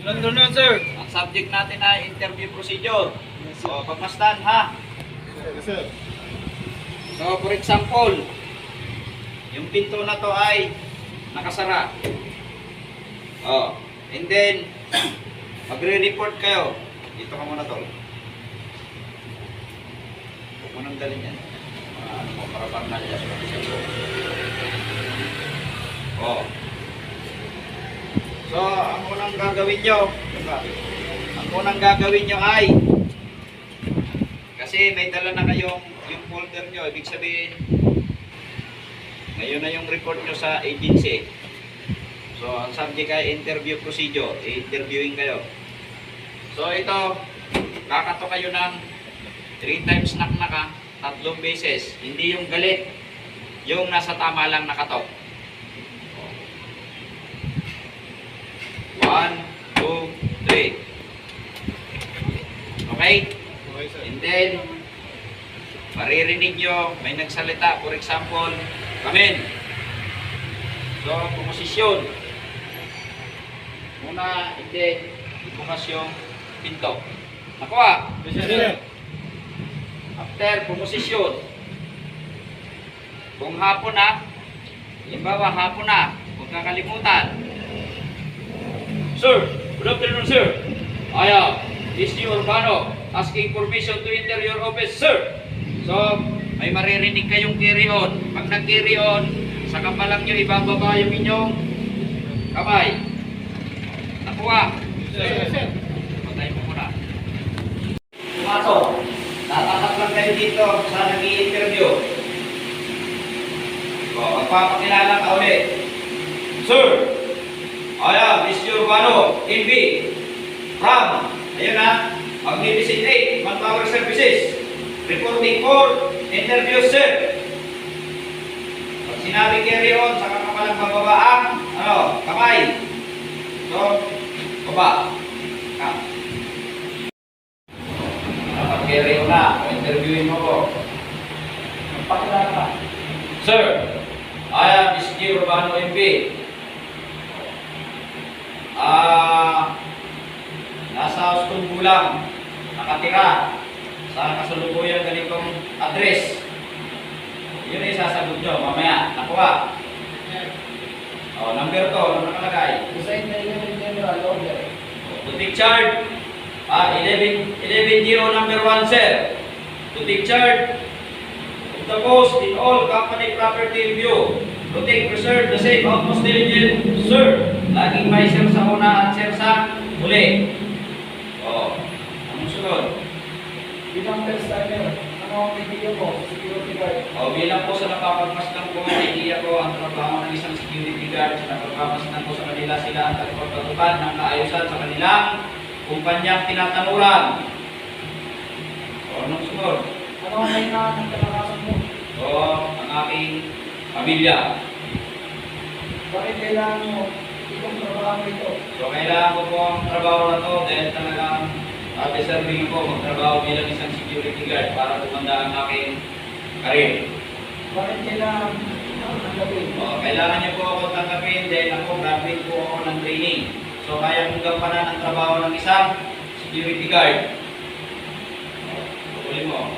Nandun na, sir. Ang subject natin ay interview procedure. So, pagmasdan ha. Yes, sir. So, for example, yung pinto na to ay nakasara. Oh, and then, magre-report kayo. Dito ka muna tol. Huwag mo nang dalhin yan. Ano mo, para pang nalyas. Oh. So, ang unang gagawin nyo ay kasi may dala na kayong yung folder nyo, ibig sabihin ngayon na yung report nyo sa agency. So, ang subject ay interview procedure. I-interviewing kayo. So, ito, kakato kayo ng 3 times naknaka, 3 beses. Hindi yung galit, yung nasa tama lang nakatok. 1, 2, 3. Okay? Okay, sir. And then, maririnig nyo, may nagsalita. For example, come in. So, pumosisyon. Muna, and then, ibukas yung pinto. Nakuha. Yes, sir. After, pumosisyon. Kung hapon na, halimbawa hapon na, huwag kakalimutan. Sir, good afternoon, sir. Is Urbano asking permission to enter your office, sir. So, may maririnig kayong carry on. Pag nag-carry on, saka pa lang nyo ibababa yung inyong kamay. Nakuha. Yes, sir. Patay mo muna. Pumasok. Tatatak lang kayo dito sa nag-i-interview. So, magpapakilala ka ulit. Sir, is Urbano, NB, from, ayun na, Magnificent 8, Manpower Services, reporting for interview, sir. Pag sinabi carry on, saka ka palang bababa ang, kamay. So, baba. Kapag carry on na, interviewin mo ko. Magpakilala ka. Sir, I am Mr. Urbano NB. Nasa Houston Bulang, nakatira sa kasalukuyang ganitong address. Yun ay sasagot nyo mamaya. Nakuha. Number to, ano nakalagay? To take charge, 11-0 number 1, sir. To take charge of the post in all company property review. To take preserve the safe utmost diligence, sir. Laging may sir sa una at sir sa huli. Anong sunod? Bilang first timer, ano ang idea mo? Security guard. Bilang po sa napapagmasdan ko, ang idea ko ang trabaho ng isang security guard. Sa napapagmasdan ko sa kanila sila ang pagpatupad ng kaayusan sa kanilang kumpanyang tinatanuran. Anong sunod? Ano ang kailangan ng kalakasan mo? Ang aking pamilya. Bakit kailangan mo itong trabaho ito? So, kailangan ko po ang trabaho na to dahil talagang deserving ko magtrabaho bilang isang security guard para tumanda ang aking karir. Bakit kailangan tanggapin? Kailangan niyo po ako tanggapin dahil ako graduate po ako ng training. So, kaya kong gampanan ang trabaho ng isang security guard. Tuloy mo.